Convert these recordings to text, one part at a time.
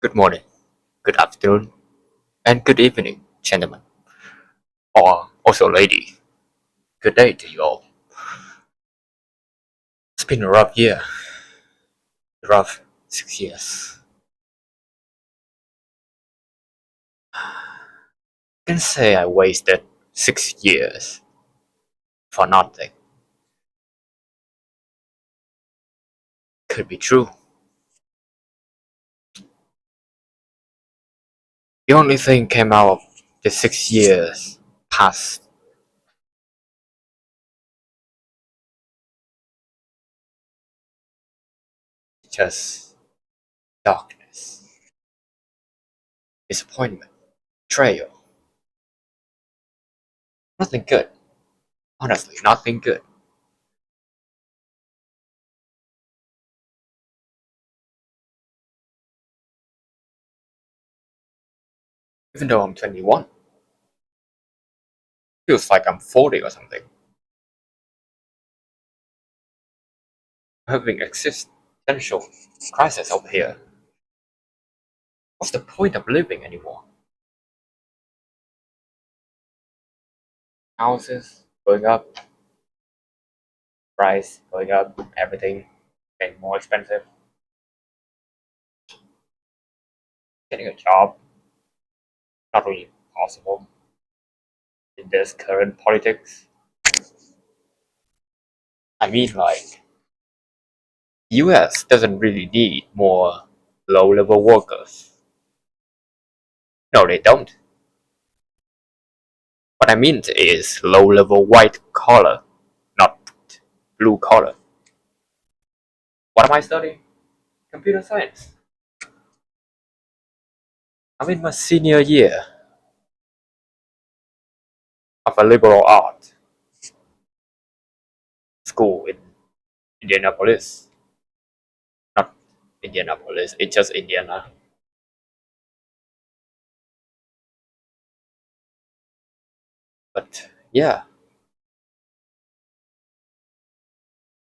Good morning, good afternoon, and good evening, gentlemen, or also lady. Good day to you all. It's been a rough year, a rough 6 years. I can say I wasted 6 years for nothing. Could be true. The only thing came out of the 6 years past, just darkness, disappointment, betrayal. Nothing good. Honestly, nothing good. Even though I'm 21, feels like I'm 40 or something. Having existential crisis over here. What's the point of living anymore? Houses going up, price going up, everything getting more expensive. Getting a job, not really possible in this current politics. I mean, like, US doesn't really need more low-level workers. No, they don't. What I mean is low-level white collar, not blue collar. What am I studying? Computer science. I'm in my senior year of a liberal art school in Indianapolis. Not Indianapolis, it's just Indiana. But yeah,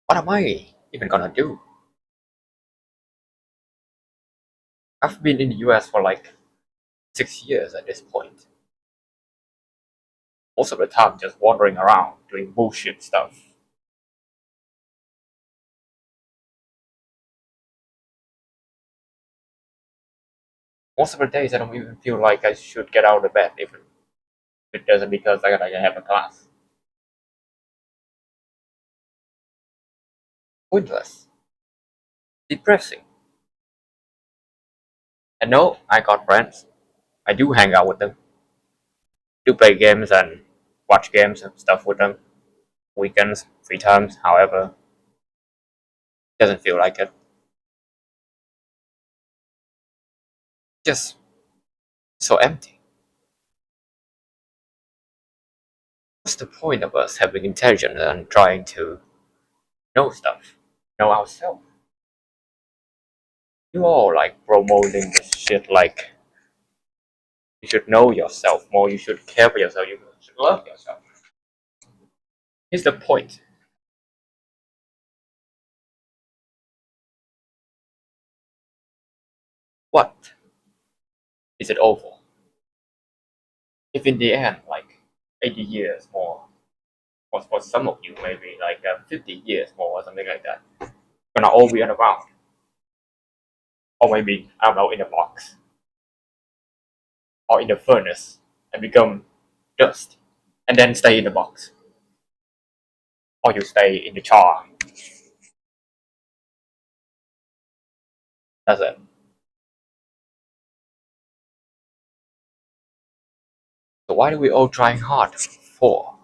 what am I even gonna do? I've been in the US for like 6 years at this point. Most of the time just wandering around doing bullshit stuff. Most of the days I don't even feel like I should get out of bed even if it doesn't because I gotta have a class. Pointless. Depressing. And no, I got friends. I do hang out with them. Do play games and watch games and stuff with them. Weekends, free times, however. Doesn't feel like it. Just so empty. What's the point of us having intelligence and trying to know stuff? Know ourselves? You all like promoting this shit like you should know yourself more, you should care for yourself, you should love yourself. Here's the point. What is it all for? If in the end, like 80 years more, or for some of you, maybe like 50 years more or something like that, gonna all be around. Or maybe, I don't know, in a box. Or in the furnace and become dust. And then stay in the box. Or you stay in the char. That's it. So why do we all trying hard for?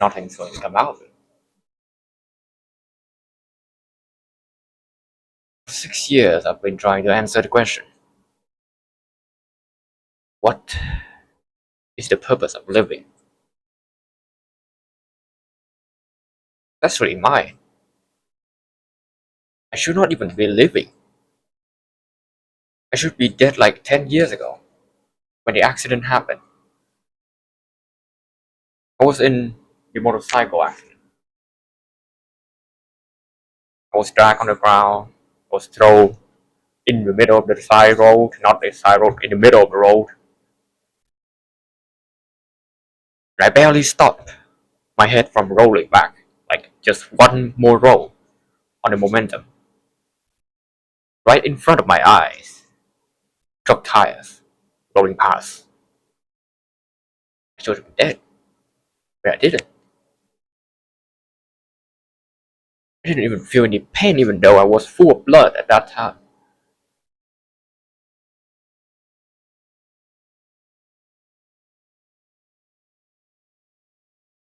Nothing's going to come out of it. For 6 years I've been trying to answer the question. What is the purpose of living? That's really mine. I should not even be living. I should be dead like 10 years ago when the accident happened. I was in the motorcycle accident. I was dragged on the ground, I was thrown in the middle of the side road, not the side road, in the middle of the road. And I barely stopped my head from rolling back, like just one more roll on the momentum. Right in front of my eyes, truck tires rolling past. I should have been dead, but I didn't. I didn't even feel any pain even though I was full of blood at that time.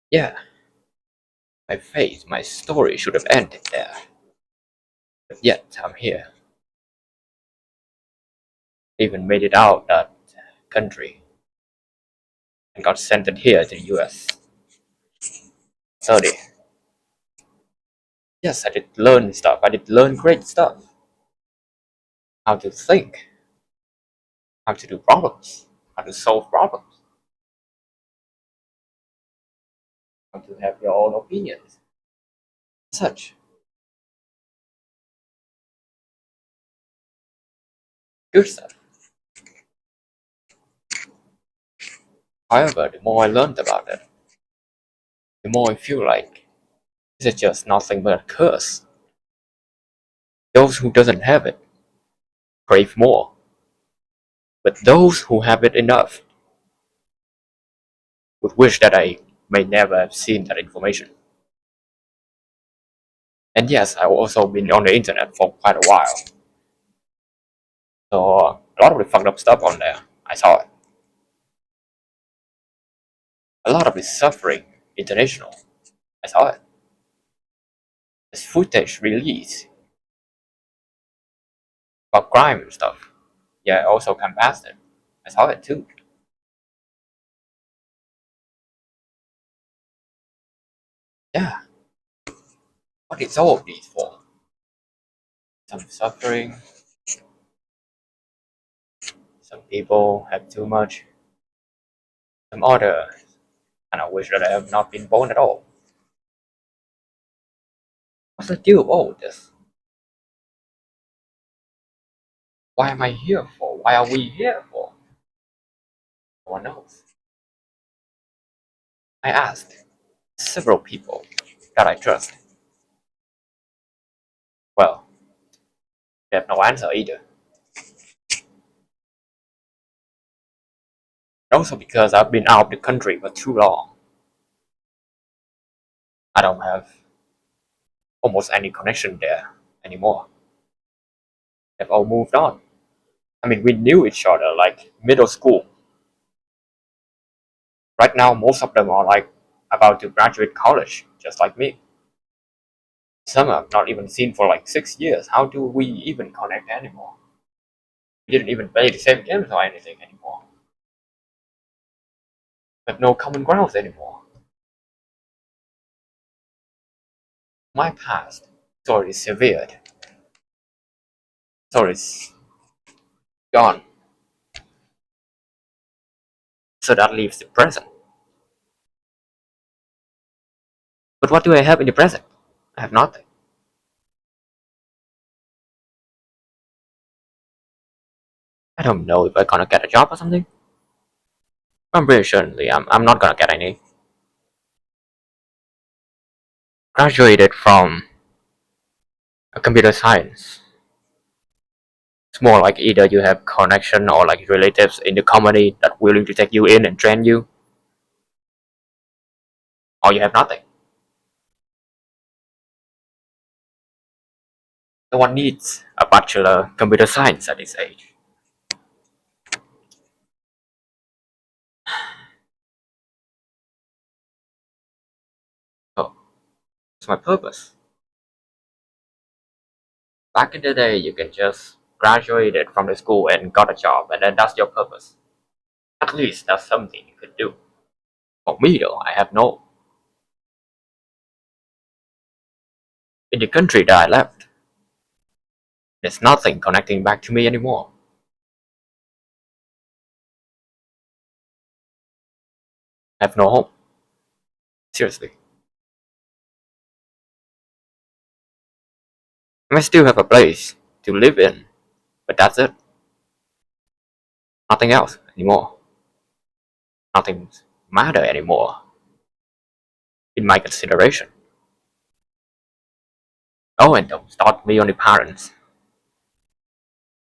Yeah, my fate, my story should have ended there. But yet, I'm here. Even made it out that country and got sent here to the US. 30. Yes, I did learn stuff. I did learn great stuff. How to think, how to do problems, how to solve problems, how to have your own opinions. Such good stuff. However, the more I learned about it, the more I feel like this is just nothing but a curse. Those who doesn't have it crave more, but those who have it enough would wish that I may never have seen that information. And yes, I've also been on the internet for quite a while, so a lot of the fucked up stuff on there, I saw it. A lot of the suffering international, I saw it. There's footage released about crime and stuff. Yeah, I also come past it. I saw it too. Yeah, what is all of these for? Some suffering, some people have too much, some other, and I wish that I have not been born at all. What's the deal with all of this? Why am I here for? Why are we here for? No one knows. I asked several people that I trust. Well, they have no answer either. Also because I've been out of the country for too long. I don't have almost any connection there anymore. They've all moved on. I mean, we knew each other like middle school. Right now, most of them are like about to graduate college, just like me. Some have not even seen for like 6 years. How do we even connect anymore? We didn't even play the same games or anything anymore. We have no common grounds anymore. My past story is severed. Story is gone. So that leaves the present. But what do I have in the present? I have nothing. I don't know if I'm gonna get a job or something. I'm pretty certainly I'm not gonna get any. Graduated from a computer science. It's more like either you have connection or like relatives in the company that willing to take you in and train you, or you have nothing. No one needs a bachelor computer science at this age. So it's my purpose. Back in the day, you can just graduated from the school and got a job, and then that's your purpose. At least that's something you could do. For me though, I have no. In the country that I left, there's nothing connecting back to me anymore. I have no home. Seriously. I still have a place to live in, But that's it. Nothing else anymore. Nothing matter anymore in my consideration. Oh, and don't start me on the parents.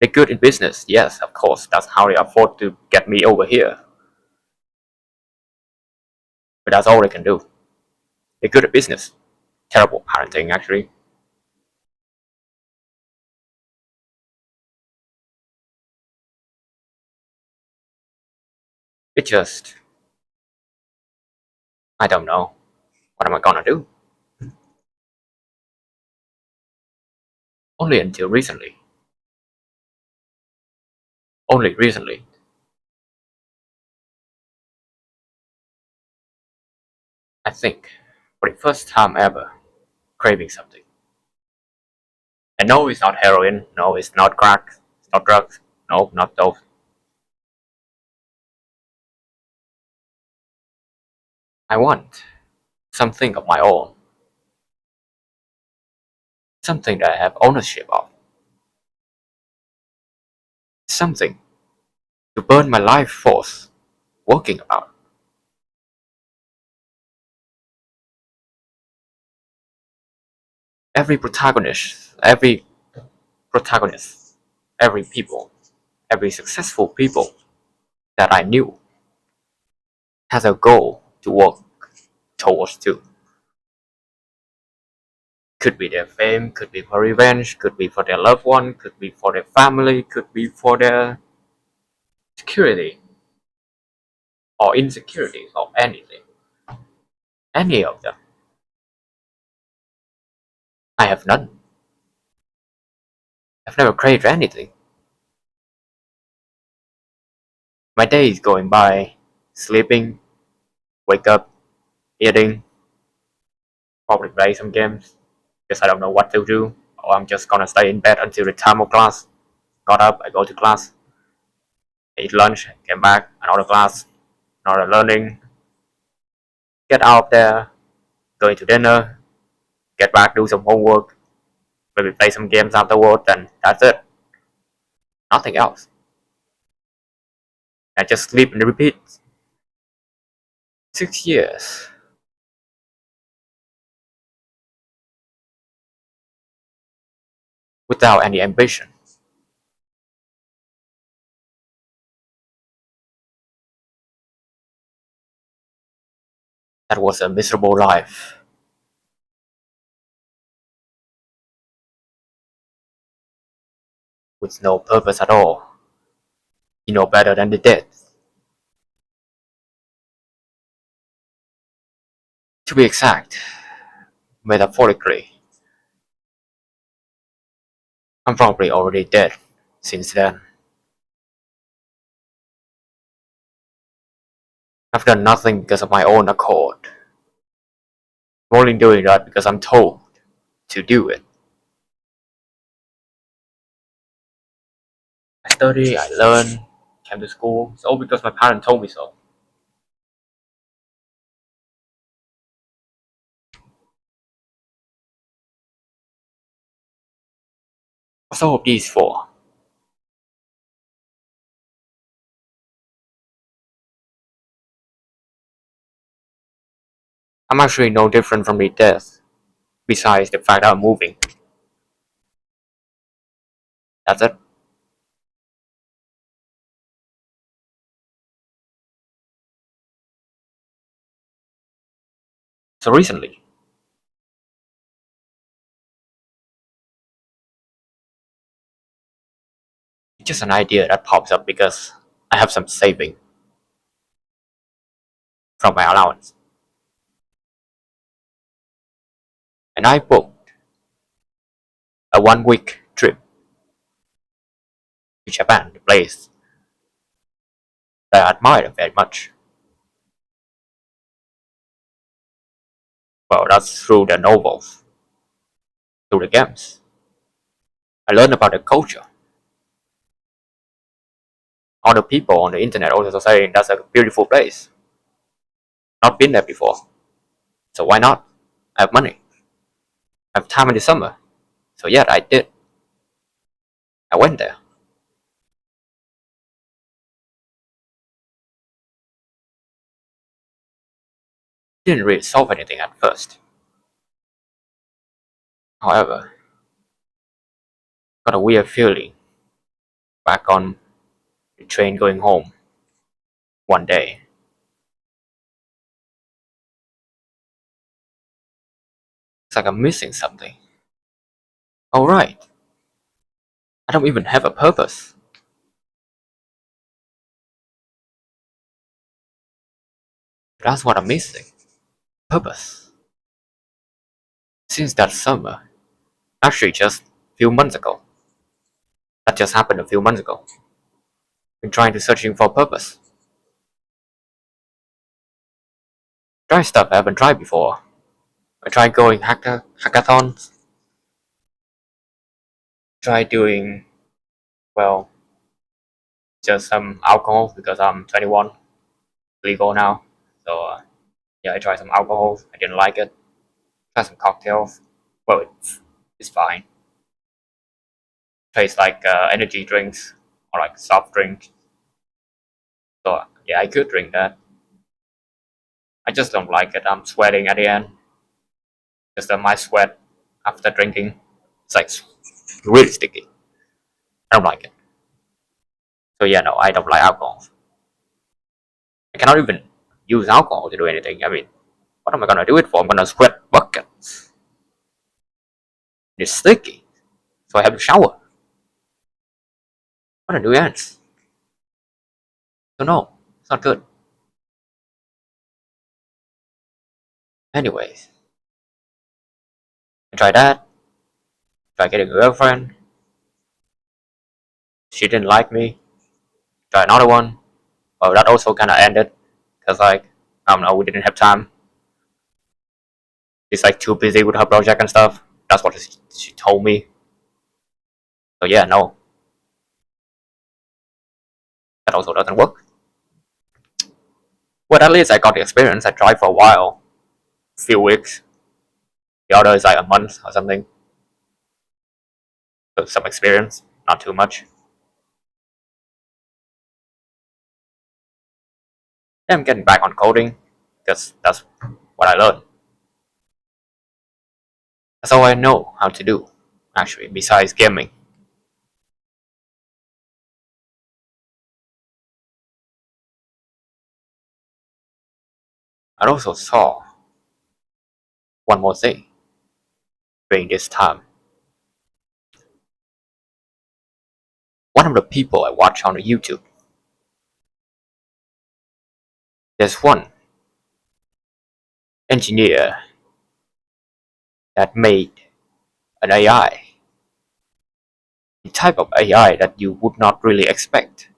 They're good in business, yes, of course. That's how they afford to get me over here. But that's all they can do. They're good at business. Terrible parenting, actually. It just, I don't know. What am I gonna do? Only until recently. Only recently. I think, for the first time ever, craving something. And no, it's not heroin. No, it's not crack. It's not drugs. No, not those. I want something of my own. Something that I have ownership of. Something to burn my life force working about. Every protagonist, every people, every successful people that I knew has a goal to work towards too. Could be their fame, could be for revenge, could be for their loved one, could be for their family, could be for their security or insecurities or anything. Any of them. I have none. I've never craved anything. My day is going by sleeping, wake up, eating, probably play some games because I don't know what to do, or I'm just gonna stay in bed until the time of class. Got up, I go to class, eat lunch, get back, another class, another learning, get out there, going to dinner, get back, do some homework, maybe play some games afterward, and that's it. Nothing else. I just sleep and repeat. 6 years. Without any ambition. That was a miserable life. With no purpose at all. You know better than the dead. To be exact, metaphorically, I'm probably already dead since then. I've done nothing because of my own accord. I'm only doing that because I'm told to do it. I study, I learn, came to school. It's all because my parents told me so. What's all of these for? I'm actually no different from the death, besides the fact that I'm moving. That's it. So recently, it's just an idea that pops up because I have some saving from my allowance. And I booked a 1 week trip to Japan, the place that I admire very much. Well, that's through the novels, through the games. I learned about the culture. Other people on the internet also saying that's a beautiful place. Not been there before. So why not? I have money. I have time in the summer. So yeah, I did. I went there. Didn't really solve anything at first. However, got a weird feeling back on the train going home one day. It's like I'm missing something. Oh right, I don't even have a purpose. That's what I'm missing. Purpose. Since that summer, actually just a few months ago. That just happened a few months ago. Been trying to searching for purpose. Try stuff I haven't tried before. I tried going hackathons. Try doing, well, just some alcohol because I'm 21, legal now. So yeah, I tried some alcohol. I didn't like it. Try some cocktails. Well, it's fine. Tastes like energy drinks or like soft drink. So yeah, I could drink that. I just don't like it. I'm sweating at the end. Just my sweat after drinking, it's like really sticky. I don't like it. So yeah, no, I don't like alcohol. I cannot even use alcohol to do anything. I mean, what am I gonna do it for? I'm gonna sweat buckets. It's sticky, so I have to shower. What do ants? So no, it's not good. Anyways, I tried that. Tried getting a girlfriend. She didn't like me. Tried another one. Oh, that also kind of ended because like I don't know, we didn't have time. She's like too busy with her project and stuff. That's what she told me. So yeah, no, that also doesn't work. Well, at least I got the experience. I tried for a while, a few weeks. The other is like a month or something. So some experience, not too much. Then I'm getting back on coding because that's what I learned. That's all I know how to do, actually, besides gaming. I also saw one more thing during this time. One of the people I watch on YouTube, there's one engineer that made an AI, the type of AI that you would not really expect.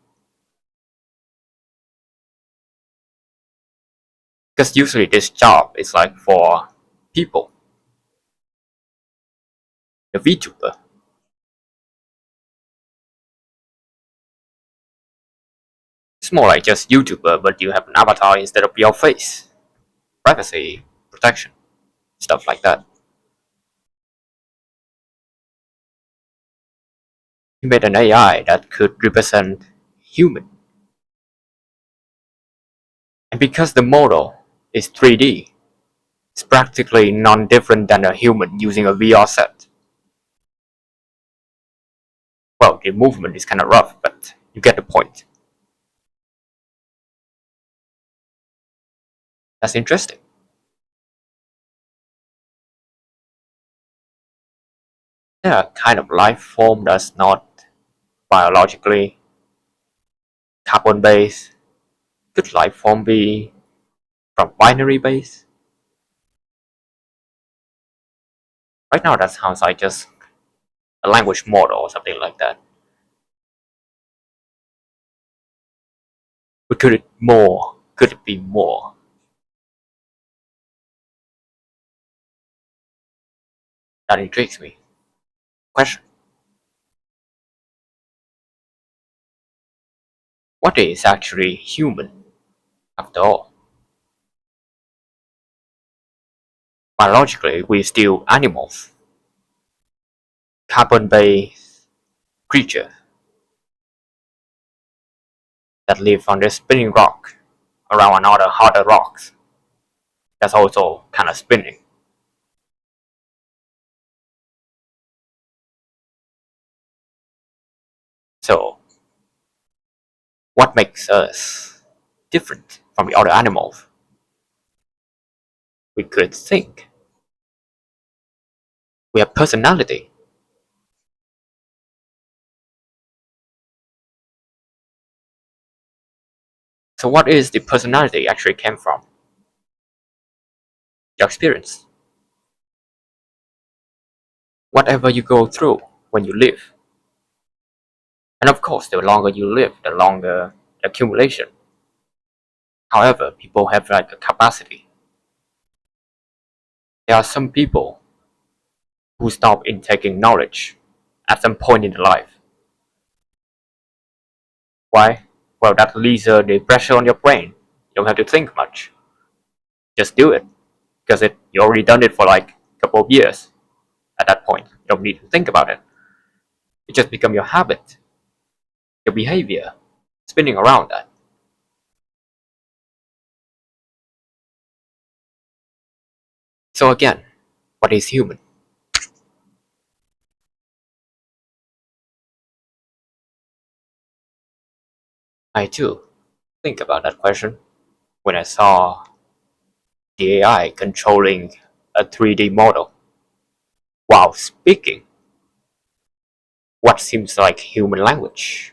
Because usually this job is like for people, the VTuber. It's more like just YouTuber, but you have an avatar instead of your face. Privacy protection, stuff like that. He made an AI that could represent human. And because the model is 3D, it's practically non-different than a human using a VR set. Well, the movement is kind of rough, but you get the point. That's interesting. There are kind of life form that's not biologically carbon based. Could life form be from binary base? Right now that sounds like just a language model or something like that. But could it more? Could it be more? That intrigues me. Question. What is actually human after all? Biologically, we're still animals. Carbon based creatures that live on this spinning rock around another harder rocks. that's also kind of spinning. So, what makes us different from the other animals? We could think. We have personality. So, what is the personality actually came from? Your experience. Whatever you go through when you live. And of course, the longer you live, the longer the accumulation. However, people have like a capacity. There are some people who stop intaking knowledge at some point in their life. Why? Well, that leaves the pressure on your brain. You don't have to think much. Just do it. Because you already done it for like a couple of years. At that point, you don't need to think about it. It just become your habit, your behavior, spinning around that. So again, what is human? I too think about that question when I saw the AI controlling a 3D model while speaking what seems like human language.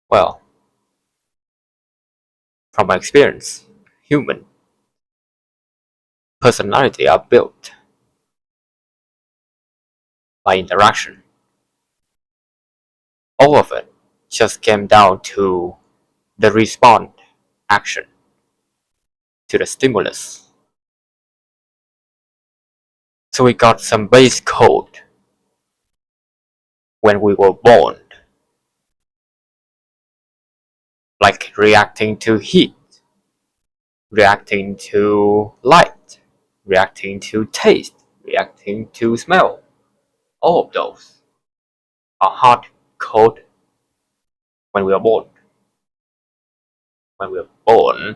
Well, from my experience, human personality are built by interaction. All of it just came down to the response action to the stimulus. So we got some base code when we were born, like reacting to heat, reacting to light, reacting to taste, reacting to smell. All of those are hard code when we are born. When we are born,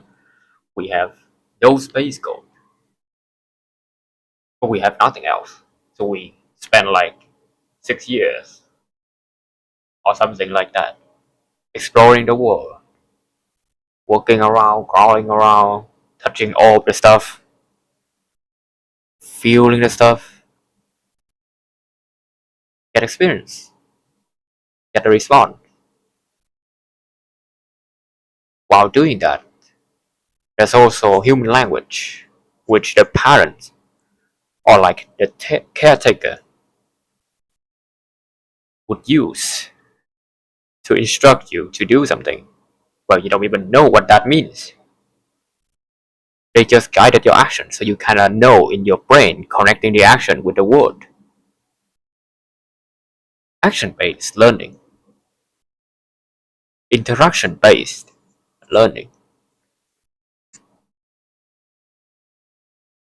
we have those base code, but we have nothing else. So we spend like 6 years or something like that exploring the world, walking around, crawling around, touching all the stuff, feeling the stuff, get experience, get the response. While doing that, there's also human language, which the parent or like the caretaker would use to instruct you to do something. Well, you don't even know what that means. They just guided your action, so you kind of know in your brain connecting the action with the word. Action-based learning, interaction-based learning.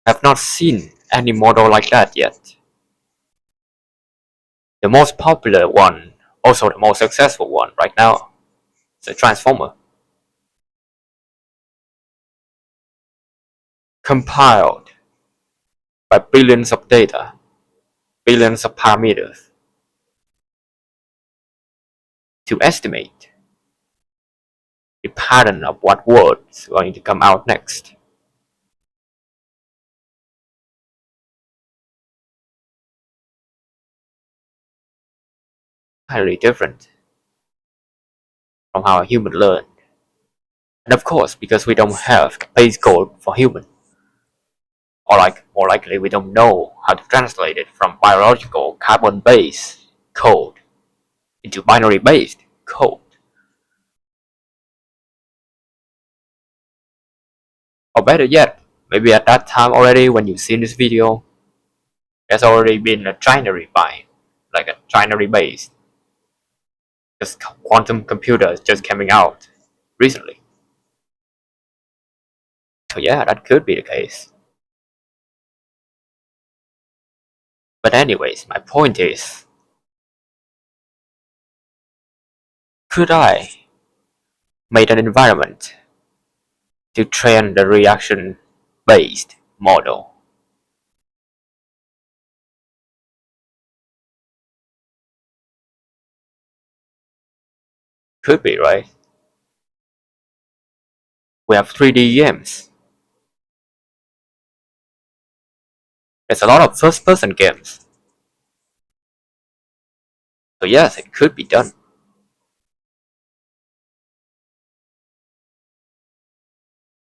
Have not seen any model like that yet. The most popular one, also the most successful one right now, is a transformer. Compiled by billions of data, billions of parameters to estimate the pattern of what words are going to come out next. Highly different from how a human learns. And of course, because we don't have base code for human, or like more likely we don't know how to translate it from biological carbon-based code into binary-based code. Or better yet, maybe at that time already when you've seen this video, there's already been a trinary bind, like a trinary based. Just quantum computers just coming out recently. So yeah, that could be the case. But anyways, my point is, could I make an environment to train the reaction-based model? Could be, right? We have 3D games. There's a lot of first-person games. So yes, it could be done.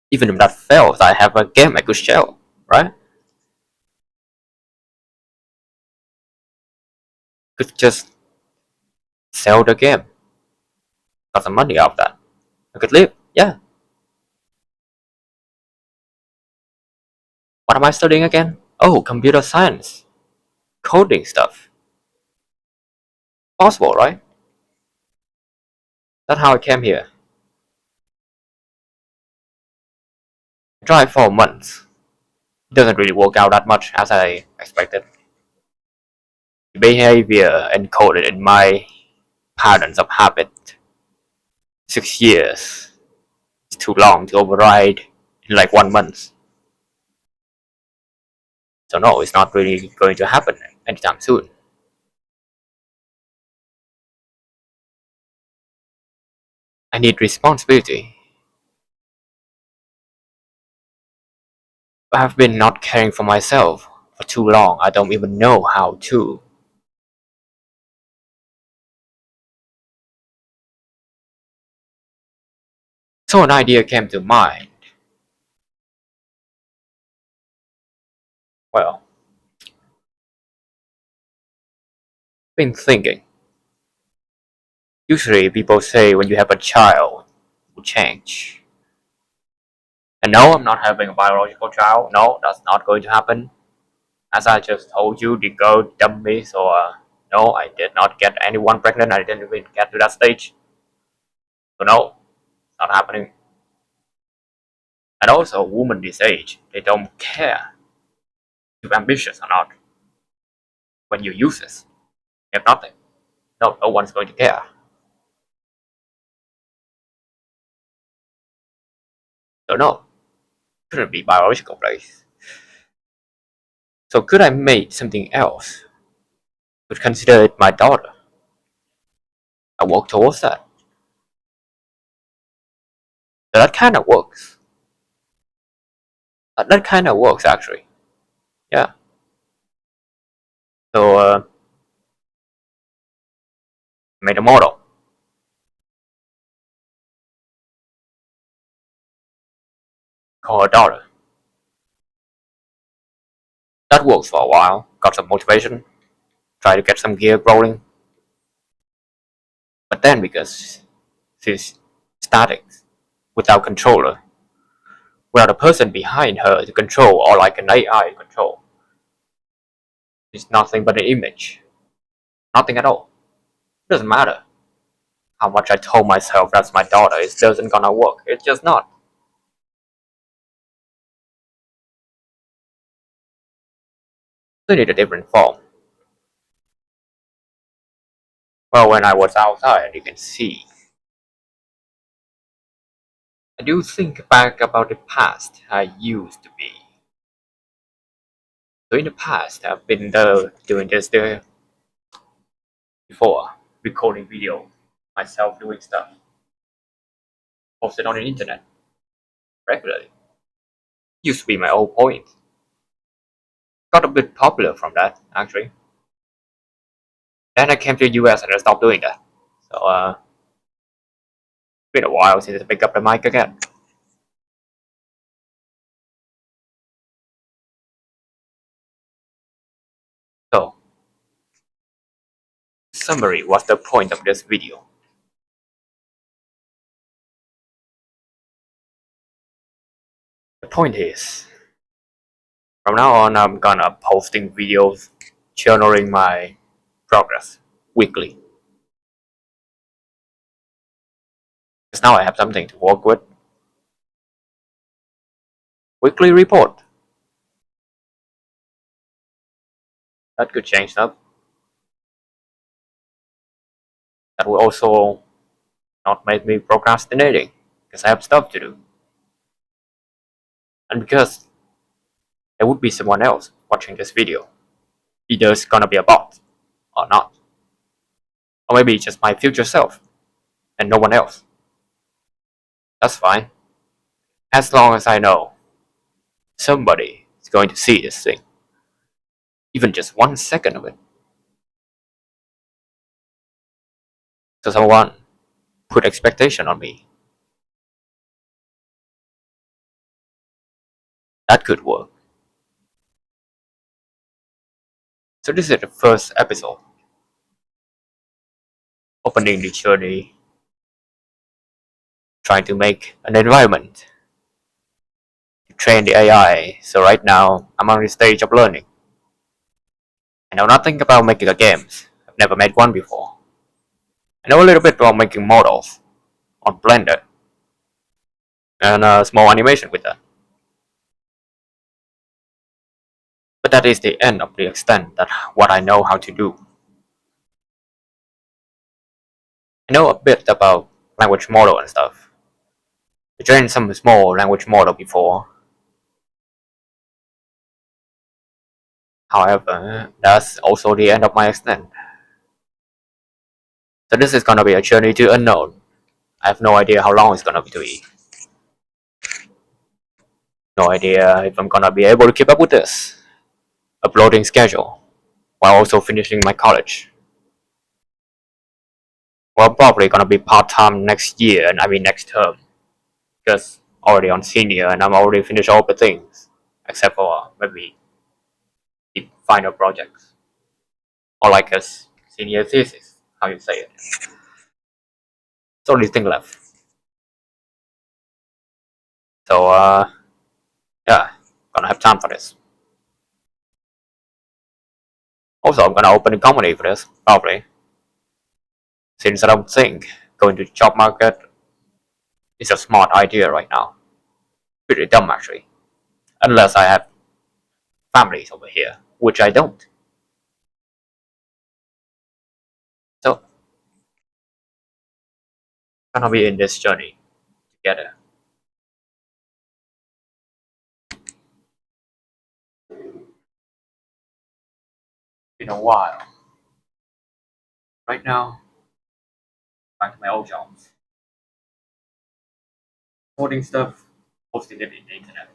Even if that fails, I have a game I could show, right? Could just sell the game, got some money out of that. I could live, yeah. What am I studying again? Oh, computer science, coding stuff. Possible, right? That's how I came here. I tried for months. It doesn't really work out that much as I expected. The behavior encoded in my patterns of habit. 6 years. It's too long to override in like 1 month. So no, it's not really going to happen anytime soon. I need responsibility. I have been not caring for myself for too long. I don't even know how to. So an idea came to mind. Well, been thinking. Usually people say when you have a child, it will change. And no, I'm not having a biological child. No, that's not going to happen. As I just told you, the girl dumped me, so no, I did not get anyone pregnant. I didn't even get to that stage. So no, it's not happening. And also, women this age, they don't care if you're ambitious or not. When you use this, you have nothing. No, no one's going to care. So no, couldn't be biological place. So could I make something else? Could consider it my daughter. I work towards that. So that kind of works. That kind of works actually. Yeah. So made a model. Call her daughter. That worked for a while. Got some motivation. Tried to get some gear rolling. But then because she's static, without controller, without a person behind her to control or like an AI control, it's nothing but an image. Nothing at all. It doesn't matter how much I told myself that's my daughter. It doesn't gonna work. It's just not. They need a different form. Well, when I was outside, you can see. I do think back about the past I used to be. So in the past, I've been doing this there before, recording video, myself doing stuff, posted on the internet regularly. Used to be my old point. Got a bit popular from that, actually. Then I came to the US and I stopped doing that. So, been a while since I picked up the mic again. So, summary, what's the point of this video? The point is, from now on, I'm gonna posting videos, journaling my progress weekly. Because now I have something to work with. Weekly report. That could change stuff. That will also not make me procrastinating because I have stuff to do. And because there would be someone else watching this video. Either it's gonna be a bot or not. Or maybe it's just my future self and no one else. That's fine. As long as I know somebody is going to see this thing. Even just 1 second of it. So someone put expectation on me. That could work. So this is the first episode. Opening the journey. Trying to make an environment to train the AI. So right now I'm on the stage of learning. I know nothing about making a games. I've never made one before. I know a little bit about making models on Blender and a small animation with that. But that is the end of the extent that what I know how to do. I know a bit about language model and stuff. I trained some small language model before. However, that's also the end of my extent. So this is gonna be a journey to unknown. I have no idea how long it's gonna be. No idea if I'm gonna be able to keep up with this uploading schedule while also finishing my college. Well, probably gonna be part-time next year, and I mean next term, because already on senior and I'm already finished all the things, except for maybe the final projects, or like a senior thesis, how you say it. It's only thing left. So yeah, gonna have time for this. Also, I'm gonna open a company for this, probably. Since I don't think going to the job market is a smart idea right now. Pretty dumb actually. Unless I have families over here, which I don't. So, gonna be in this journey together. Been a while. Right now, back to my old jobs. Coding stuff, posting it in the internet.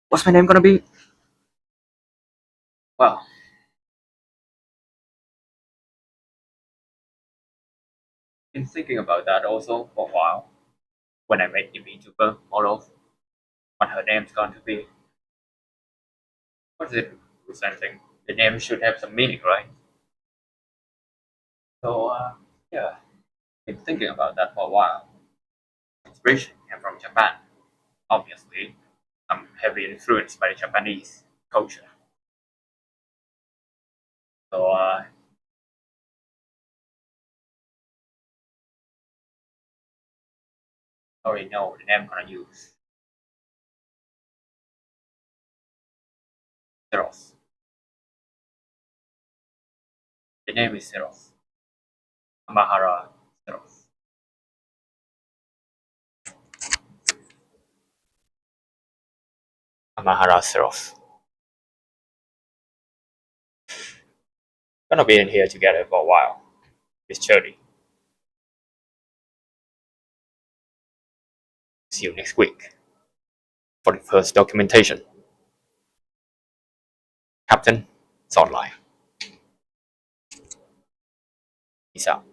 What's my name gonna be? Well, been thinking about that also for a while. When I made the VTuber model, what her name's going to be. What is it representing? The name should have some meaning, right? So, yeah, been thinking about that for a while. Inspiration came from Japan. Obviously, I'm heavily influenced by the Japanese culture. So, I already know the name I'm gonna use. Zeros. The name is Zeros. Amahara Zeros. Amahara Zeros. Gonna be in here together for a while. This journey. See you next week for the first documentation. Captain, it's online. Peace out.